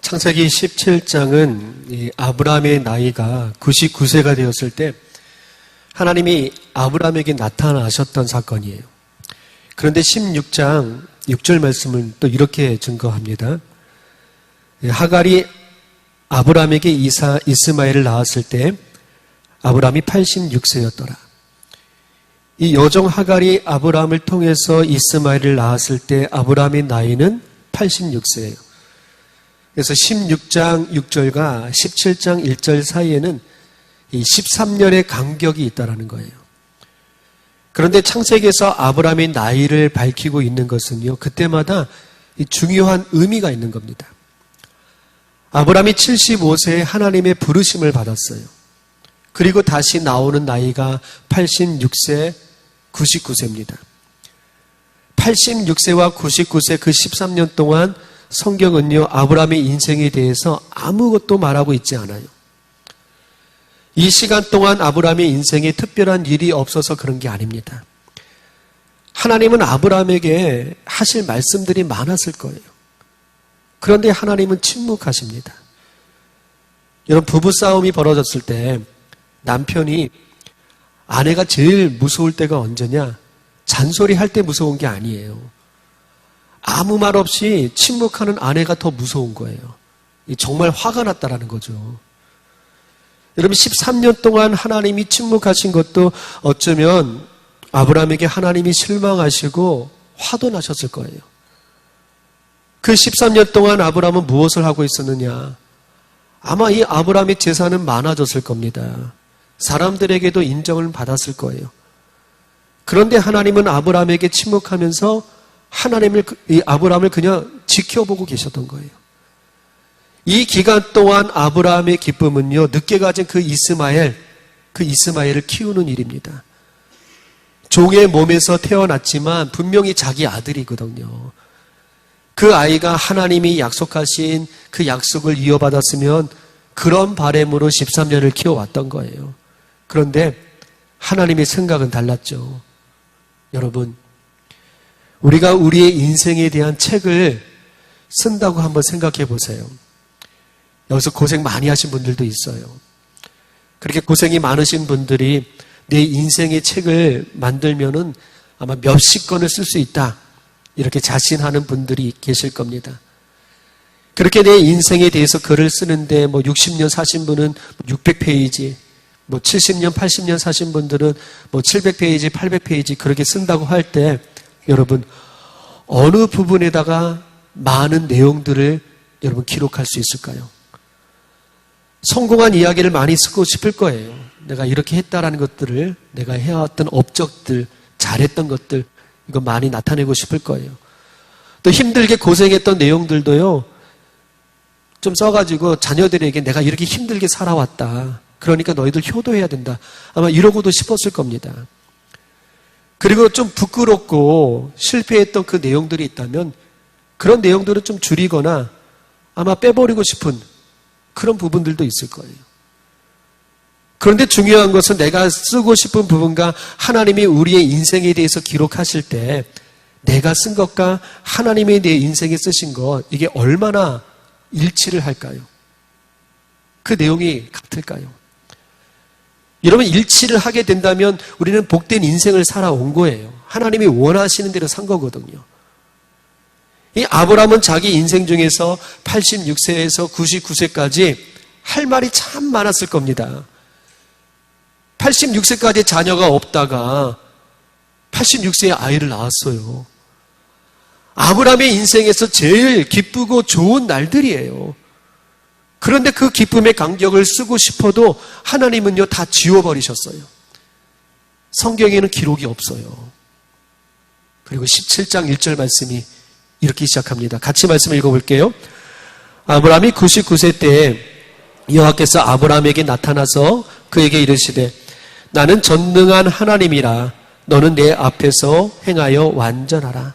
창세기 17장은 이 아브라함의 나이가 99세가 되었을 때 하나님이 아브라함에게 나타나셨던 사건이에요. 그런데 16장 6절 말씀은 또 이렇게 증거합니다. 하갈이 아브라함에게 이스마엘을 낳았을 때 아브라함이 86세였더라. 이 여종 하갈이 아브라함을 통해서 이스마엘을 낳았을 때 아브라함의 나이는 86세예요. 그래서 16장 6절과 17장 1절 사이에는 이 13년의 간격이 있다는 거예요. 그런데 창세기에서 아브라함의 나이를 밝히고 있는 것은요, 그때마다 중요한 의미가 있는 겁니다. 아브라함이 75세에 하나님의 부르심을 받았어요. 그리고 다시 나오는 나이가 86세, 99세입니다. 86세와 99세 그 13년 동안 성경은요, 아브라함의 인생에 대해서 아무것도 말하고 있지 않아요. 이 시간 동안 아브라함의 인생에 특별한 일이 없어서 그런 게 아닙니다. 하나님은 아브라함에게 하실 말씀들이 많았을 거예요. 그런데 하나님은 침묵하십니다. 여러분, 부부싸움이 벌어졌을 때 남편이 아내가 제일 무서울 때가 언제냐? 잔소리할 때 무서운 게 아니에요. 아무 말 없이 침묵하는 아내가 더 무서운 거예요. 정말 화가 났다라는 거죠. 여러분, 13년 동안 하나님이 침묵하신 것도 어쩌면 아브라함에게 하나님이 실망하시고 화도 나셨을 거예요. 그 13년 동안 아브라함은 무엇을 하고 있었느냐? 아마 이 아브라함의 재산은 많아졌을 겁니다. 사람들에게도 인정을 받았을 거예요. 그런데 하나님은 아브라함에게 침묵하면서 이 아브라함을 그냥 지켜보고 계셨던 거예요. 이 기간 동안 아브라함의 기쁨은요, 늦게 가진 그 이스마엘을 키우는 일입니다. 종의 몸에서 태어났지만 분명히 자기 아들이거든요. 그 아이가 하나님이 약속하신 그 약속을 이어받았으면 그런 바람으로 13년을 키워왔던 거예요. 그런데 하나님의 생각은 달랐죠. 여러분, 우리가 우리의 인생에 대한 책을 쓴다고 한번 생각해 보세요. 여기서 고생 많이 하신 분들도 있어요. 그렇게 고생이 많으신 분들이 내 인생의 책을 만들면은 아마 몇십 권을 쓸 수 있다, 이렇게 자신하는 분들이 계실 겁니다. 그렇게 내 인생에 대해서 글을 쓰는데 60년 사신 분은 600페이지, 70년, 80년 사신 분들은 700페이지, 800페이지 그렇게 쓴다고 할 때 여러분, 어느 부분에다가 많은 내용들을 여러분 기록할 수 있을까요? 성공한 이야기를 많이 쓰고 싶을 거예요. 내가 이렇게 했다라는 것들을, 내가 해왔던 업적들, 잘했던 것들, 이거 많이 나타내고 싶을 거예요. 또 힘들게 고생했던 내용들도요, 좀 써가지고 자녀들에게 내가 이렇게 힘들게 살아왔다, 그러니까 너희들 효도해야 된다, 아마 이러고도 싶었을 겁니다. 그리고 좀 부끄럽고 실패했던 그 내용들이 있다면 그런 내용들을 좀 줄이거나 아마 빼버리고 싶은 그런 부분들도 있을 거예요. 그런데 중요한 것은 내가 쓰고 싶은 부분과 하나님이 우리의 인생에 대해서 기록하실 때 내가 쓴 것과 하나님이 내 인생에 쓰신 것, 이게 얼마나 일치를 할까요? 그 내용이 같을까요? 여러분, 일치를 하게 된다면 우리는 복된 인생을 살아온 거예요. 하나님이 원하시는 대로 산 거거든요. 이 아브라함은 자기 인생 중에서 86세에서 99세까지 할 말이 참 많았을 겁니다. 86세까지 자녀가 없다가 86세에 아이를 낳았어요. 아브라함의 인생에서 제일 기쁘고 좋은 날들이에요. 그런데 그 기쁨의 간격을 쓰고 싶어도 하나님은요, 다 지워버리셨어요. 성경에는 기록이 없어요. 그리고 17장 1절 말씀이 이렇게 시작합니다. 같이 말씀 읽어볼게요. 아브라함이 99세 때에 여호와께서 아브라함에게 나타나서 그에게 이르시되 나는 전능한 하나님이라 너는 내 앞에서 행하여 완전하라.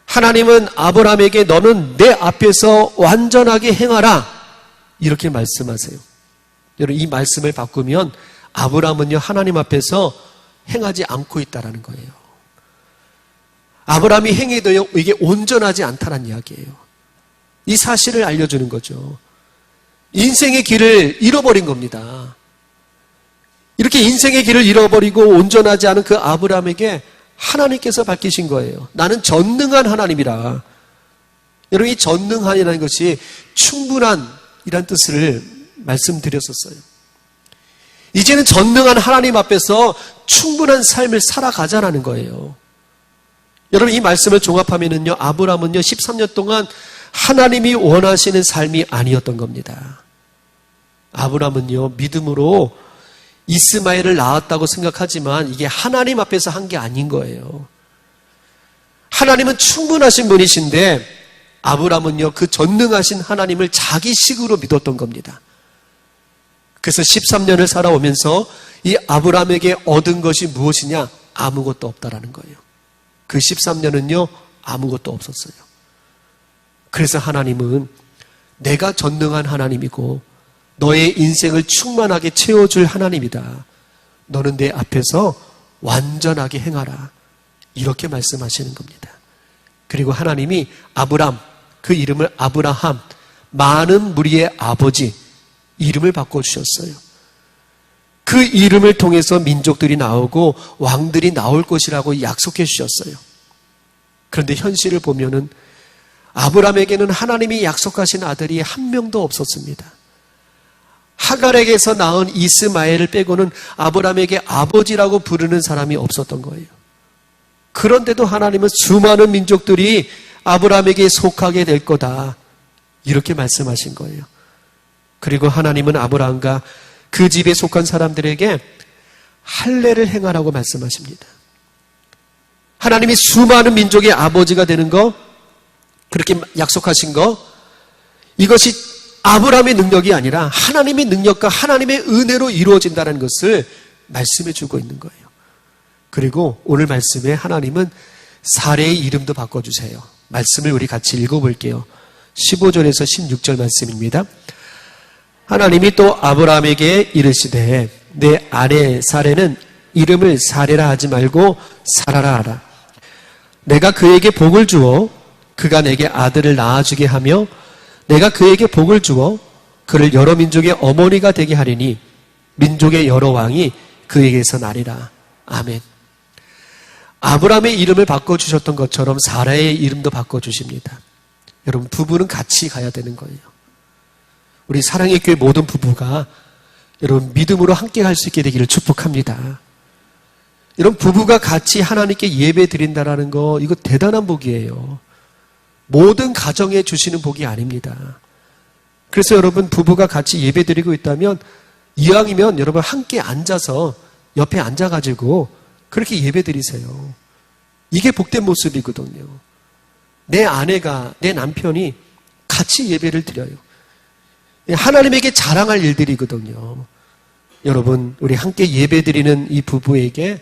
하나님은 아브라함에게 너는 내 앞에서 완전하게 행하라, 이렇게 말씀하세요. 여러분, 이 말씀을 바꾸면 아브라함은요, 하나님 앞에서 행하지 않고 있다는 거예요. 아브라함이 행해도요, 이게 온전하지 않다는 이야기예요. 이 사실을 알려주는 거죠. 인생의 길을 잃어버린 겁니다. 이렇게 인생의 길을 잃어버리고 온전하지 않은 그 아브라함에게 하나님께서 밝히신 거예요. 나는 전능한 하나님이라. 여러분, 이 전능한이라는 것이 충분한 이란 뜻을 말씀드렸었어요. 이제는 전능한 하나님 앞에서 충분한 삶을 살아가자라는 거예요. 여러분, 이 말씀을 종합하면은요, 아브라함은요 13년 동안 하나님이 원하시는 삶이 아니었던 겁니다. 아브라함은요 믿음으로 이스마엘을 낳았다고 생각하지만 이게 하나님 앞에서 한 게 아닌 거예요. 하나님은 충분하신 분이신데 아브라함은요 그 전능하신 하나님을 자기 식으로 믿었던 겁니다. 그래서 13년을 살아오면서 이 아브라함에게 얻은 것이 무엇이냐? 아무것도 없다라는 거예요. 그 13년은요 아무것도 없었어요. 그래서 하나님은 내가 전능한 하나님이고 너의 인생을 충만하게 채워줄 하나님이다. 너는 내 앞에서 완전하게 행하라. 이렇게 말씀하시는 겁니다. 그리고 하나님이 아브람, 그 이름을 아브라함, 많은 무리의 아버지, 이름을 바꿔주셨어요. 그 이름을 통해서 민족들이 나오고 왕들이 나올 것이라고 약속해 주셨어요. 그런데 현실을 보면은 아브람에게는 하나님이 약속하신 아들이 한 명도 없었습니다. 하갈에게서 낳은 이스마엘을 빼고는 아브람에게 아버지라고 부르는 사람이 없었던 거예요. 그런데도 하나님은 수많은 민족들이 아브람에게 속하게 될 거다. 이렇게 말씀하신 거예요. 그리고 하나님은 아브람과 그 집에 속한 사람들에게 할례를 행하라고 말씀하십니다. 하나님이 수많은 민족의 아버지가 되는 거, 그렇게 약속하신 거, 이것이 아브라함의 능력이 아니라 하나님의 능력과 하나님의 은혜로 이루어진다는 것을 말씀해 주고 있는 거예요. 그리고 오늘 말씀에 하나님은 사례의 이름도 바꿔주세요. 말씀을 우리 같이 읽어볼게요. 15절에서 16절 말씀입니다. 하나님이 또 아브라함에게 이르시되 내 아내 사레는 이름을 사레라 하지 말고 사라라 하라. 내가 그에게 복을 주어 그가 내게 아들을 낳아주게 하며 내가 그에게 복을 주어 그를 여러 민족의 어머니가 되게 하리니 민족의 여러 왕이 그에게서 나리라. 아멘. 아브라함의 이름을 바꿔주셨던 것처럼 사라의 이름도 바꿔주십니다. 여러분, 부부는 같이 가야 되는 거예요. 우리 사랑의 교회 모든 부부가 여러분 믿음으로 함께 갈 수 있게 되기를 축복합니다. 여러분, 부부가 같이 하나님께 예배 드린다라는 거, 이거 대단한 복이에요. 모든 가정에 주시는 복이 아닙니다. 그래서 여러분, 부부가 같이 예배 드리고 있다면 이왕이면 여러분 함께 앉아서 옆에 앉아가지고 그렇게 예배 드리세요. 이게 복된 모습이거든요. 내 아내가, 내 남편이 같이 예배를 드려요. 하나님에게 자랑할 일들이거든요. 여러분, 우리 함께 예배 드리는 이 부부에게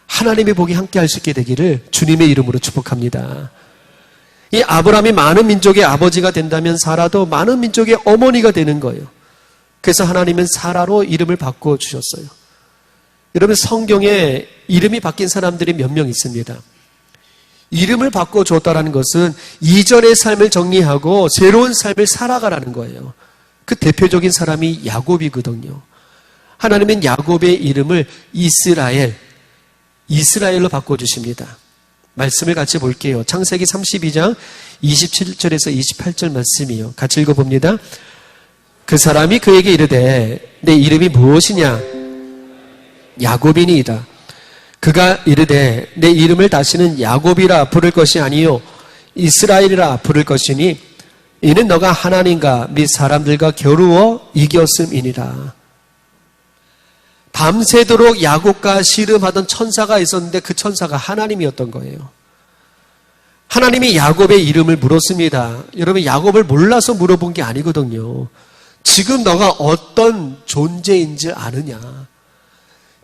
하나님의 복이 함께 할 수 있게 되기를 주님의 이름으로 축복합니다. 이 아브라함이 많은 민족의 아버지가 된다면 사라도 많은 민족의 어머니가 되는 거예요. 그래서 하나님은 사라로 이름을 바꿔주셨어요. 여러분, 성경에 이름이 바뀐 사람들이 몇 명 있습니다. 이름을 바꿔줬다는 것은 이전의 삶을 정리하고 새로운 삶을 살아가라는 거예요. 그 대표적인 사람이 야곱이거든요. 하나님은 야곱의 이름을 이스라엘로 바꿔주십니다. 말씀을 같이 볼게요. 창세기 32장 27절에서 28절 말씀이요. 같이 읽어봅니다. 그 사람이 그에게 이르되 내 이름이 무엇이냐? 야곱이니이다. 그가 이르되 내 이름을 다시는 야곱이라 부를 것이 아니요 이스라엘이라 부를 것이니 이는 너가 하나님과 및 사람들과 겨루어 이겼음이니라. 밤새도록 야곱과 씨름하던 천사가 있었는데 그 천사가 하나님이었던 거예요. 하나님이 야곱의 이름을 물었습니다. 여러분, 야곱을 몰라서 물어본 게 아니거든요. 지금 너가 어떤 존재인지 아느냐?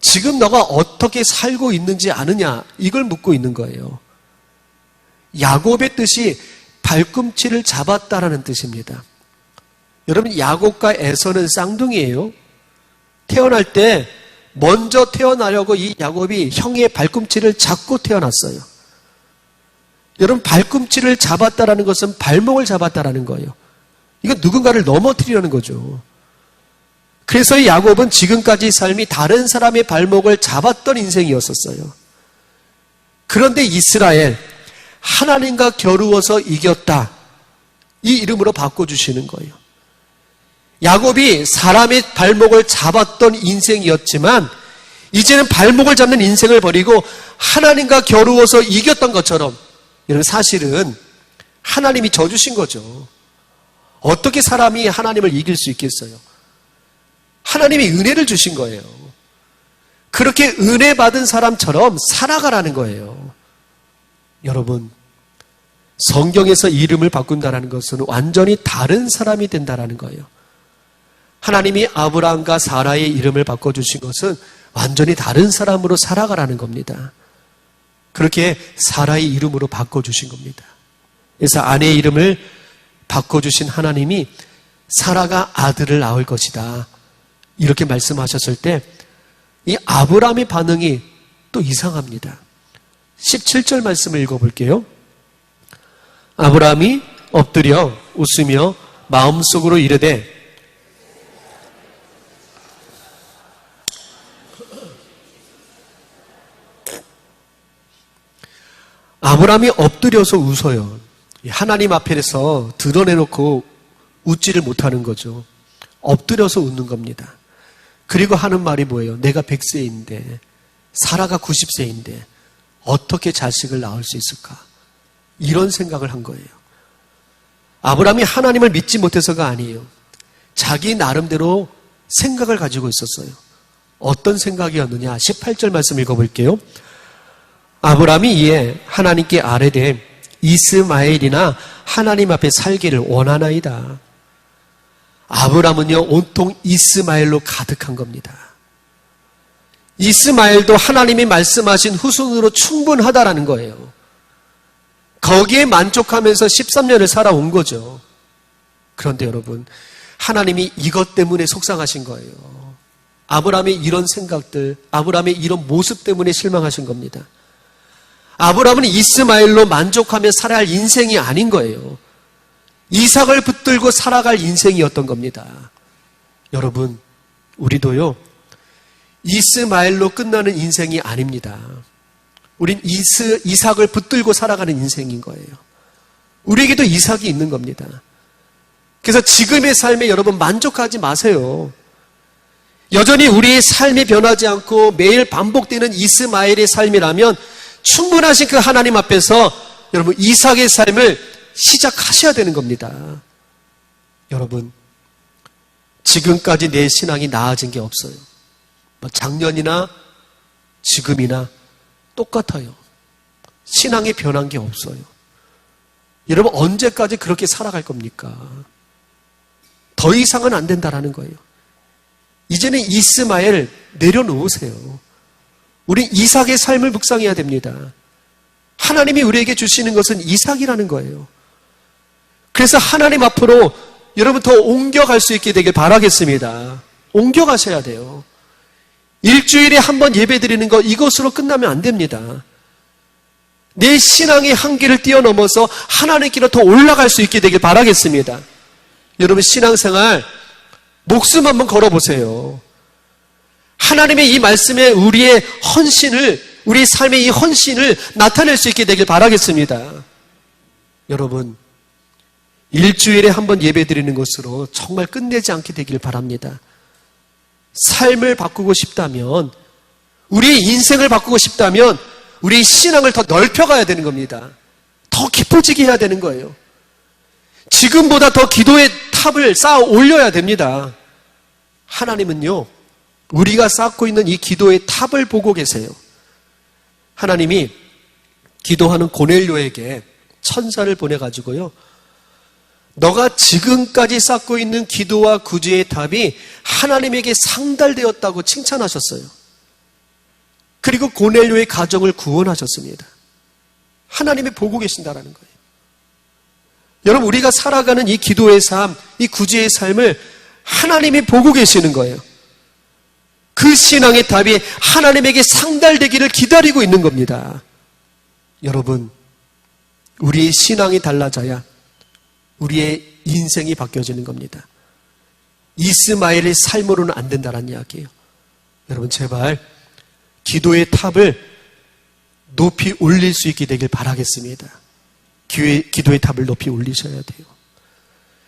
지금 너가 어떻게 살고 있는지 아느냐? 이걸 묻고 있는 거예요. 야곱의 뜻이 발꿈치를 잡았다라는 뜻입니다. 여러분, 야곱과 에서는 쌍둥이에요. 태어날 때 먼저 태어나려고 이 야곱이 형의 발꿈치를 잡고 태어났어요. 여러분, 발꿈치를 잡았다라는 것은 발목을 잡았다라는 거예요. 이건 누군가를 넘어뜨리려는 거죠. 그래서 이 야곱은 지금까지 삶이 다른 사람의 발목을 잡았던 인생이었었어요. 그런데 이스라엘, 하나님과 겨루어서 이겼다, 이 이름으로 바꿔주시는 거예요. 야곱이 사람의 발목을 잡았던 인생이었지만 이제는 발목을 잡는 인생을 버리고 하나님과 겨루어서 이겼던 것처럼, 여러분, 사실은 하나님이 져주신 거죠. 어떻게 사람이 하나님을 이길 수 있겠어요? 하나님이 은혜를 주신 거예요. 그렇게 은혜 받은 사람처럼 살아가라는 거예요. 여러분, 성경에서 이름을 바꾼다는 것은 완전히 다른 사람이 된다는 거예요. 하나님이 아브라함과 사라의 이름을 바꿔주신 것은 완전히 다른 사람으로 살아가라는 겁니다. 그렇게 사라의 이름으로 바꿔주신 겁니다. 그래서 아내의 이름을 바꿔주신 하나님이 사라가 아들을 낳을 것이다, 이렇게 말씀하셨을 때 이 아브라함의 반응이 또 이상합니다. 17절 말씀을 읽어볼게요. 아브라함이 엎드려 웃으며 마음속으로 이르되, 아브라함이 엎드려서 웃어요. 하나님 앞에서 드러내놓고 웃지를 못하는 거죠. 엎드려서 웃는 겁니다. 그리고 하는 말이 뭐예요? 내가 100세인데 사라가 90세인데 어떻게 자식을 낳을 수 있을까? 이런 생각을 한 거예요. 아브라함이 하나님을 믿지 못해서가 아니에요. 자기 나름대로 생각을 가지고 있었어요. 어떤 생각이었느냐? 18절 말씀 읽어볼게요. 아브라함이 이에 하나님께 아뢰되 이스마엘이나 하나님 앞에 살기를 원하나이다. 아브라함은요, 온통 이스마엘로 가득한 겁니다. 이스마엘도 하나님이 말씀하신 후손으로 충분하다라는 거예요. 거기에 만족하면서 13년을 살아온 거죠. 그런데 여러분, 하나님이 이것 때문에 속상하신 거예요. 아브라함의 이런 생각들, 아브라함의 이런 모습 때문에 실망하신 겁니다. 아브라함은 이스마엘로 만족하며 살아야 할 인생이 아닌 거예요. 이삭을 붙들고 살아갈 인생이었던 겁니다. 여러분, 우리도요, 이스마엘로 끝나는 인생이 아닙니다. 우린 이삭을 붙들고 살아가는 인생인 거예요. 우리에게도 이삭이 있는 겁니다. 그래서 지금의 삶에 여러분 만족하지 마세요. 여전히 우리의 삶이 변하지 않고 매일 반복되는 이스마엘의 삶이라면 충분하신 그 하나님 앞에서 여러분 이삭의 삶을 시작하셔야 되는 겁니다. 여러분, 지금까지 내 신앙이 나아진 게 없어요. 작년이나 지금이나 똑같아요. 신앙이 변한 게 없어요. 여러분, 언제까지 그렇게 살아갈 겁니까? 더 이상은 안 된다라는 거예요. 이제는 이스마엘 내려놓으세요. 우리 이삭의 삶을 묵상해야 됩니다. 하나님이 우리에게 주시는 것은 이삭이라는 거예요. 그래서 하나님 앞으로 여러분 더 옮겨갈 수 있게 되길 바라겠습니다. 옮겨가셔야 돼요. 일주일에 한 번 예배 드리는 거, 이것으로 끝나면 안 됩니다. 내 신앙의 한계를 뛰어넘어서 하나님께로 더 올라갈 수 있게 되길 바라겠습니다. 여러분, 신앙생활 목숨 한번 걸어보세요. 하나님의 이 말씀에 우리의 헌신을, 우리 삶의 이 헌신을 나타낼 수 있게 되길 바라겠습니다. 여러분, 일주일에 한 번 예배 드리는 것으로 정말 끝내지 않게 되길 바랍니다. 삶을 바꾸고 싶다면, 우리의 인생을 바꾸고 싶다면 우리의 신앙을 더 넓혀가야 되는 겁니다. 더 깊어지게 해야 되는 거예요. 지금보다 더 기도의 탑을 쌓아 올려야 됩니다. 하나님은요, 우리가 쌓고 있는 이 기도의 탑을 보고 계세요. 하나님이 기도하는 고넬료에게 천사를 보내가지고요, 너가 지금까지 쌓고 있는 기도와 구제의 탑이 하나님에게 상달되었다고 칭찬하셨어요. 그리고 고넬료의 가정을 구원하셨습니다. 하나님이 보고 계신다라는 거예요. 여러분, 우리가 살아가는 이 기도의 삶, 이 구제의 삶을 하나님이 보고 계시는 거예요. 그 신앙의 답이 하나님에게 상달되기를 기다리고 있는 겁니다. 여러분, 우리의 신앙이 달라져야 우리의 인생이 바뀌어지는 겁니다. 이스마엘의 삶으로는 안 된다는 이야기예요. 여러분 제발 기도의 탑을 높이 올릴 수 있게 되길 바라겠습니다. 기도의 탑을 높이 올리셔야 돼요.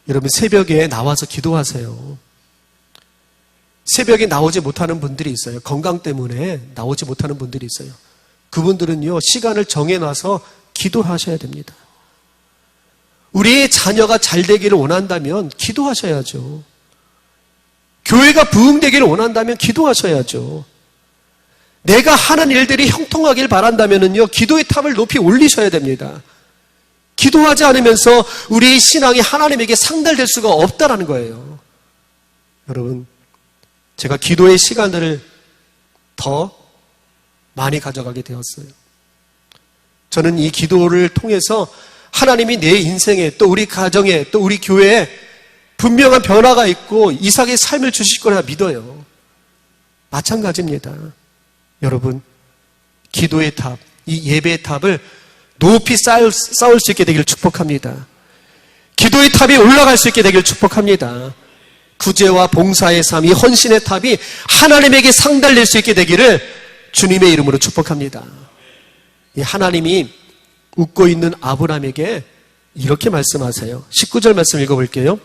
여러분 새벽에 나와서 기도하세요. 새벽에 나오지 못하는 분들이 있어요. 건강 때문에 나오지 못하는 분들이 있어요. 그분들은요 시간을 정해놔서 기도하셔야 됩니다. 우리의 자녀가 잘 되기를 원한다면 기도하셔야죠. 교회가 부흥되기를 원한다면 기도하셔야죠. 내가 하는 일들이 형통하길 바란다면요 기도의 탑을 높이 올리셔야 됩니다. 기도하지 않으면서 우리의 신앙이 하나님에게 상달될 수가 없다라는 거예요. 여러분 제가 기도의 시간들을 더 많이 가져가게 되었어요. 저는 이 기도를 통해서 하나님이 내 인생에 또 우리 가정에 또 우리 교회에 분명한 변화가 있고 이삭의 삶을 주실 거라 믿어요. 마찬가지입니다. 여러분 기도의 탑, 이 예배의 탑을 높이 쌓을 수 있게 되기를 축복합니다. 기도의 탑이 올라갈 수 있게 되기를 축복합니다. 구제와 봉사의 삶, 이 헌신의 탑이 하나님에게 상달될 수 있게 되기를 주님의 이름으로 축복합니다. 이 하나님이 웃고 있는 아브라함에게 이렇게 말씀하세요. 19절 말씀 읽어볼게요.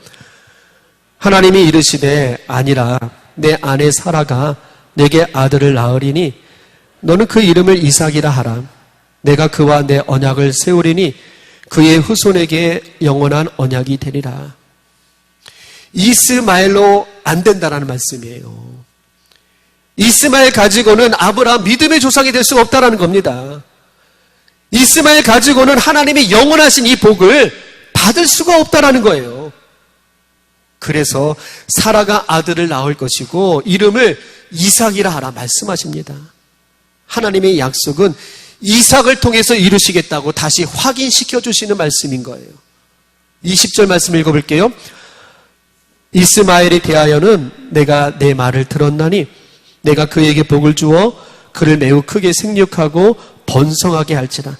하나님이 이르시되 아니라 내 아내 사라가 내게 아들을 낳으리니 너는 그 이름을 이삭이라 하라. 내가 그와 내 언약을 세우리니 그의 후손에게 영원한 언약이 되리라. 이스마엘로 안 된다라는 말씀이에요. 이스마엘 가지고는 아브라함 믿음의 조상이 될 수가 없다라는 겁니다. 이스마엘 가지고는 하나님의 영원하신 이 복을 받을 수가 없다라는 거예요. 그래서 사라가 아들을 낳을 것이고 이름을 이삭이라 하라 말씀하십니다. 하나님의 약속은 이삭을 통해서 이루시겠다고 다시 확인시켜 주시는 말씀인 거예요. 20절 말씀 읽어볼게요. 이스마엘에 대하여는 내가 내 말을 들었나니 내가 그에게 복을 주어 그를 매우 크게 생육하고 번성하게 할지라.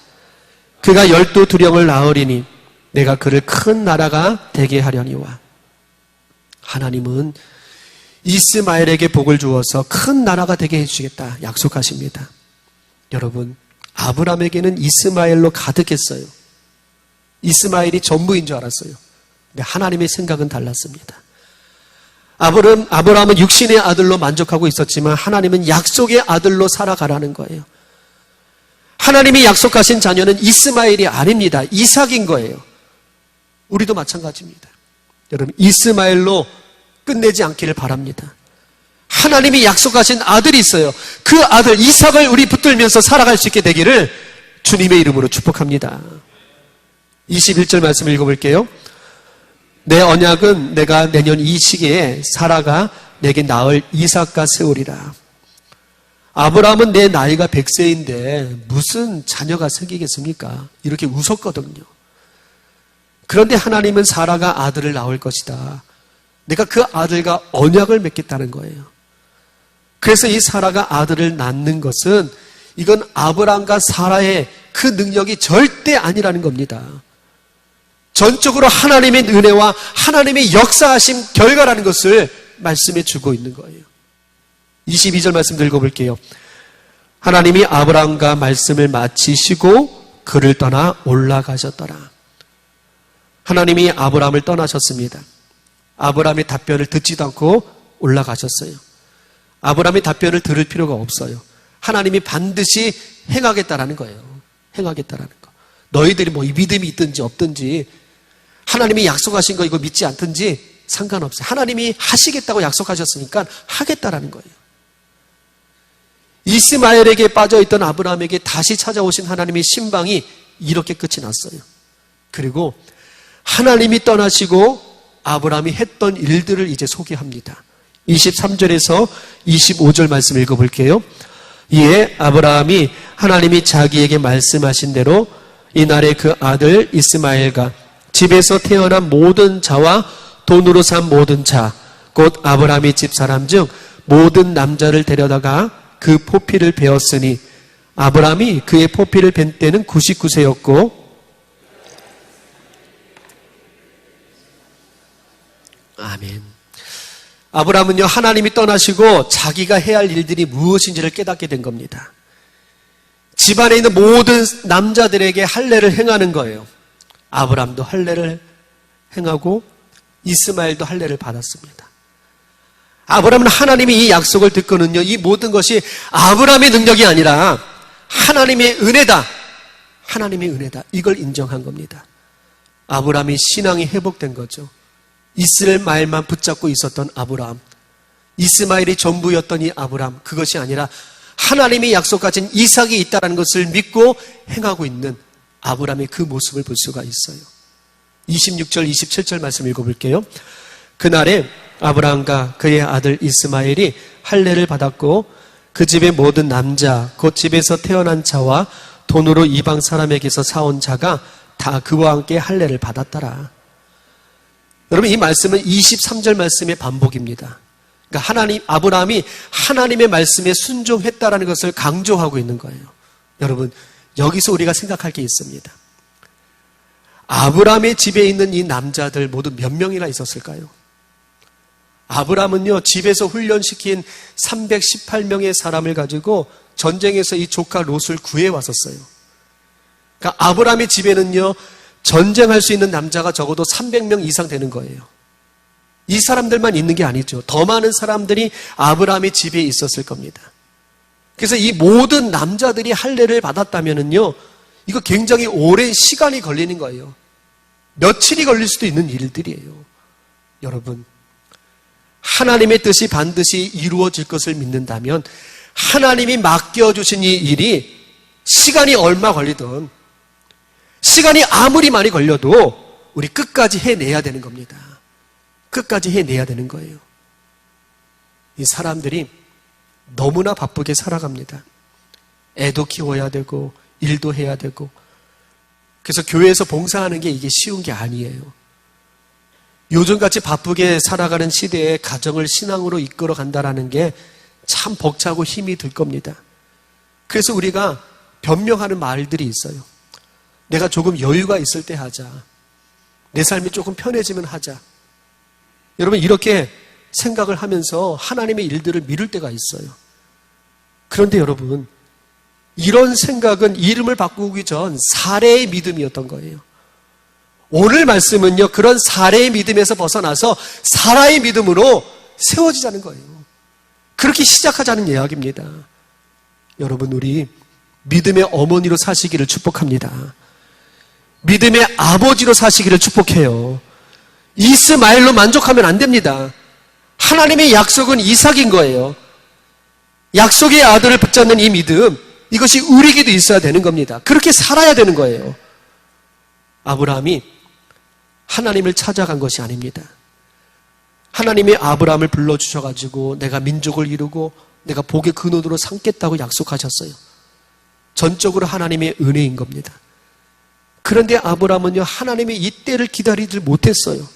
그가 12두령을 낳으리니 내가 그를 큰 나라가 되게 하려니와. 하나님은 이스마엘에게 복을 주어서 큰 나라가 되게 해주시겠다 약속하십니다. 여러분 아브라함에게는 이스마엘로 가득했어요. 이스마엘이 전부인 줄 알았어요. 근데 하나님의 생각은 달랐습니다. 아브라함은 육신의 아들로 만족하고 있었지만 하나님은 약속의 아들로 살아가라는 거예요. 하나님이 약속하신 자녀는 이스마엘이 아닙니다. 이삭인 거예요. 우리도 마찬가지입니다. 여러분 이스마엘로 끝내지 않기를 바랍니다. 하나님이 약속하신 아들이 있어요. 그 아들 이삭을 우리 붙들면서 살아갈 수 있게 되기를 주님의 이름으로 축복합니다. 21절 말씀 읽어볼게요. 내 언약은 내가 내년 이 시기에 사라가 내게 낳을 이삭과 세우리라. 아브라함은 내 나이가 100세인데 무슨 자녀가 생기겠습니까? 이렇게 웃었거든요. 그런데 하나님은 사라가 아들을 낳을 것이다. 내가 그 아들과 언약을 맺겠다는 거예요. 그래서 이 사라가 아들을 낳는 것은 이건 아브라함과 사라의 그 능력이 절대 아니라는 겁니다. 전적으로 하나님의 은혜와 하나님의 역사하심 결과라는 것을 말씀해 주고 있는 거예요. 22절 말씀 읽어볼게요. 하나님이 아브라함과 말씀을 마치시고 그를 떠나 올라가셨더라. 하나님이 아브라함을 떠나셨습니다. 아브라함의 답변을 듣지도 않고 올라가셨어요. 아브라함의 답변을 들을 필요가 없어요. 하나님이 반드시 행하겠다라는 거예요. 행하겠다라는 거. 너희들이 뭐 이 믿음이 있든지 없든지 하나님이 약속하신 거 이거 믿지 않든지 상관없어요. 하나님이 하시겠다고 약속하셨으니까 하겠다라는 거예요. 이스마엘에게 빠져있던 아브라함에게 다시 찾아오신 하나님의 신방이 이렇게 끝이 났어요. 그리고 하나님이 떠나시고 아브라함이 했던 일들을 이제 소개합니다. 23절에서 25절 말씀 읽어볼게요. 이에 아브라함이 하나님이 자기에게 말씀하신 대로 이날에 그 아들 이스마엘과 집에서 태어난 모든 자와 돈으로 산 모든 자, 곧 아브라함의 집사람 중 모든 남자를 데려다가 그 포피를 베었으니 아브라함이 그의 포피를 벤 때는 99세였고 아멘. 아브라함은요, 하나님이 떠나시고 자기가 해야 할 일들이 무엇인지를 깨닫게 된 겁니다. 집안에 있는 모든 남자들에게 할례를 행하는 거예요. 아브라함도 할례를 행하고 이스마엘도 할례를 받았습니다. 아브라함은 하나님이 이 약속을 듣고는요, 이 모든 것이 아브라함의 능력이 아니라 하나님의 은혜다. 하나님의 은혜다. 이걸 인정한 겁니다. 아브라함의 신앙이 회복된 거죠. 이스마엘만 붙잡고 있었던 아브라함, 이스마엘이 전부였던 이 아브라함, 그것이 아니라 하나님이 약속하신 이삭이 있다는 것을 믿고 행하고 있는 아브라함의 그 모습을 볼 수가 있어요. 26절, 27절 말씀 읽어볼게요. 그날에 아브라함과 그의 아들 이스마엘이 할례를 받았고 그 집의 모든 남자, 곧 집에서 태어난 자와 돈으로 이방 사람에게서 사온 자가 다 그와 함께 할례를 받았더라. 여러분, 이 말씀은 23절 말씀의 반복입니다. 그러니까 아브라함이 하나님의 말씀에 순종했다라는 것을 강조하고 있는 거예요. 여러분, 여기서 우리가 생각할 게 있습니다. 아브라함의 집에 있는 이 남자들 모두 몇 명이나 있었을까요? 아브라함은요, 집에서 훈련시킨 318명의 사람을 가지고 전쟁에서 이 조카 롯을 구해 왔었어요. 그러니까 아브라함의 집에는요, 전쟁할 수 있는 남자가 적어도 300명 이상 되는 거예요. 이 사람들만 있는 게 아니죠. 더 많은 사람들이 아브라함의 집에 있었을 겁니다. 그래서 이 모든 남자들이 할례를 받았다면은요, 이거 굉장히 오랜 시간이 걸리는 거예요. 며칠이 걸릴 수도 있는 일들이에요. 여러분, 하나님의 뜻이 반드시 이루어질 것을 믿는다면 하나님이 맡겨주신 이 일이 시간이 얼마 걸리든, 시간이 아무리 많이 걸려도 우리 끝까지 해내야 되는 겁니다. 끝까지 해내야 되는 거예요. 이 사람들이 너무나 바쁘게 살아갑니다. 애도 키워야 되고 일도 해야 되고, 그래서 교회에서 봉사하는 게 이게 쉬운 게 아니에요. 요즘같이 바쁘게 살아가는 시대에 가정을 신앙으로 이끌어 간다는 게 참 벅차고 힘이 들 겁니다. 그래서 우리가 변명하는 말들이 있어요. 내가 조금 여유가 있을 때 하자. 내 삶이 조금 편해지면 하자. 여러분, 이렇게 생각을 하면서 하나님의 일들을 미룰 때가 있어요. 그런데 여러분, 이런 생각은 이름을 바꾸기 전 사례의 믿음이었던 거예요. 오늘 말씀은요, 그런 사례의 믿음에서 벗어나서 사라의 믿음으로 세워지자는 거예요. 그렇게 시작하자는 이야기입니다. 여러분, 우리 믿음의 어머니로 사시기를 축복합니다. 믿음의 아버지로 사시기를 축복해요. 이스마엘로 만족하면 안 됩니다. 하나님의 약속은 이삭인 거예요. 약속의 아들을 붙잡는 이 믿음, 이것이 우리에게도 있어야 되는 겁니다. 그렇게 살아야 되는 거예요. 아브라함이 하나님을 찾아간 것이 아닙니다. 하나님이 아브라함을 불러주셔가지고 내가 민족을 이루고 내가 복의 근원으로 삼겠다고 약속하셨어요. 전적으로 하나님의 은혜인 겁니다. 그런데 아브라함은요, 하나님의 이 때를 기다리지 못했어요.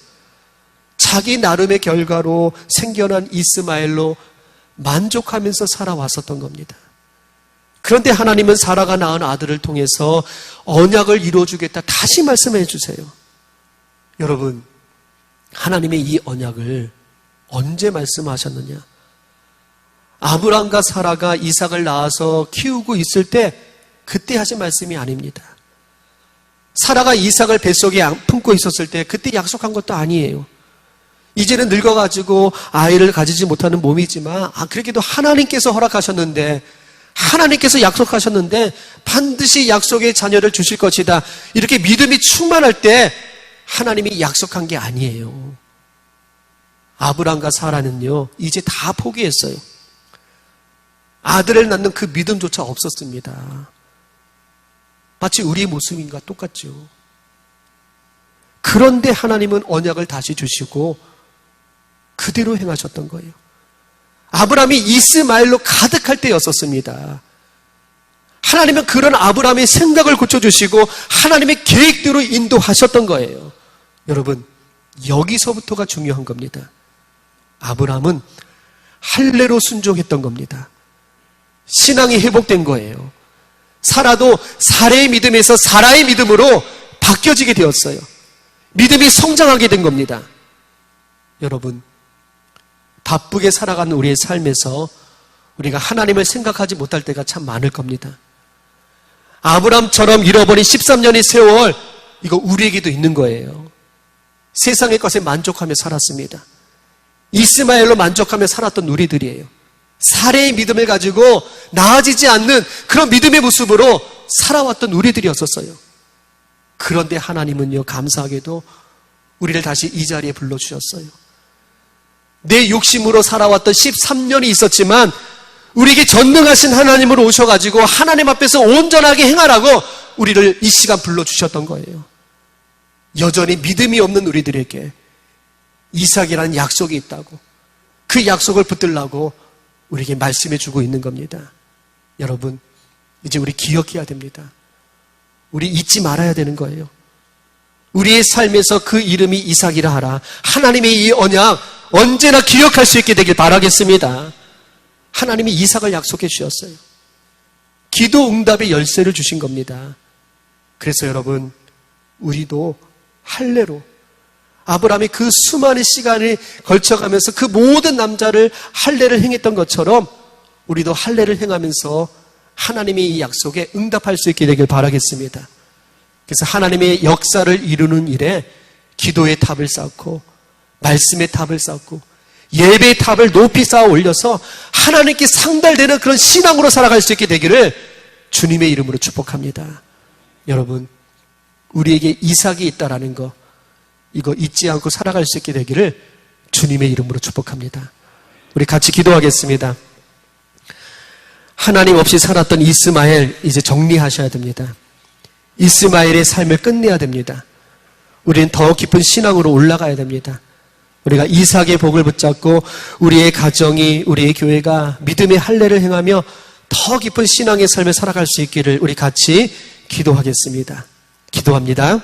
자기 나름의 결과로 생겨난 이스마엘로 만족하면서 살아왔었던 겁니다. 그런데 하나님은 사라가 낳은 아들을 통해서 언약을 이루어주겠다 다시 말씀해 주세요. 여러분, 하나님의 이 언약을 언제 말씀하셨느냐? 아브람과 사라가 이삭을 낳아서 키우고 있을 때 그때 하신 말씀이 아닙니다. 사라가 이삭을 뱃속에 품고 있었을 때 그때 약속한 것도 아니에요. 이제는 늙어가지고 아이를 가지지 못하는 몸이지만 그렇게도 하나님께서 허락하셨는데, 하나님께서 약속하셨는데 반드시 약속의 자녀를 주실 것이다, 이렇게 믿음이 충만할 때 하나님이 약속한 게 아니에요. 아브람과 사라는요, 이제 다 포기했어요. 아들을 낳는 그 믿음조차 없었습니다. 마치 우리의 모습인가 똑같죠. 그런데 하나님은 언약을 다시 주시고 그대로 행하셨던 거예요. 아브람이 이스마엘로 가득할 때였었습니다. 하나님은 그런 아브람의 생각을 고쳐주시고 하나님의 계획대로 인도하셨던 거예요. 여러분, 여기서부터가 중요한 겁니다. 아브람은 할례로 순종했던 겁니다. 신앙이 회복된 거예요. 사라도 사례의 믿음에서 사라의 믿음으로 바뀌어지게 되었어요. 믿음이 성장하게 된 겁니다. 여러분, 바쁘게 살아가는 우리의 삶에서 우리가 하나님을 생각하지 못할 때가 참 많을 겁니다. 아브람처럼 잃어버린 13년의 세월, 이거 우리에게도 있는 거예요. 세상의 것에 만족하며 살았습니다. 이스마엘로 만족하며 살았던 우리들이에요. 사례의 믿음을 가지고 나아지지 않는 그런 믿음의 모습으로 살아왔던 우리들이었었어요. 그런데 하나님은요, 감사하게도 우리를 다시 이 자리에 불러주셨어요. 내 욕심으로 살아왔던 13년이 있었지만 우리에게 전능하신 하나님으로 오셔가지고 하나님 앞에서 온전하게 행하라고 우리를 이 시간 불러주셨던 거예요. 여전히 믿음이 없는 우리들에게 이삭이라는 약속이 있다고, 그 약속을 붙들라고 우리에게 말씀해 주고 있는 겁니다. 여러분, 이제 우리 기억해야 됩니다. 우리 잊지 말아야 되는 거예요. 우리의 삶에서 그 이름이 이삭이라 하라. 하나님의 이 언약 언제나 기억할 수 있게 되길 바라겠습니다. 하나님이 이삭을 약속해 주셨어요. 기도 응답의 열쇠를 주신 겁니다. 그래서 여러분, 우리도 할례로 아브라함이 그 수많은 시간을 걸쳐가면서 그 모든 남자를 할례를 행했던 것처럼 우리도 할례를 행하면서 하나님의 이 약속에 응답할 수 있게 되길 바라겠습니다. 그래서 하나님의 역사를 이루는 일에 기도의 탑을 쌓고 말씀의 탑을 쌓고 예배의 탑을 높이 쌓아 올려서 하나님께 상달되는 그런 신앙으로 살아갈 수 있게 되기를 주님의 이름으로 축복합니다. 여러분, 우리에게 이삭이 있다라는 거, 이거 잊지 않고 살아갈 수 있게 되기를 주님의 이름으로 축복합니다. 우리 같이 기도하겠습니다. 하나님 없이 살았던 이스마엘, 이제 정리하셔야 됩니다. 이스마엘의 삶을 끝내야 됩니다. 우리는 더 깊은 신앙으로 올라가야 됩니다. 우리가 이삭의 복을 붙잡고 우리의 가정이, 우리의 교회가 믿음의 할례를 행하며 더 깊은 신앙의 삶을 살아갈 수 있기를 우리 같이 기도하겠습니다. 기도합니다.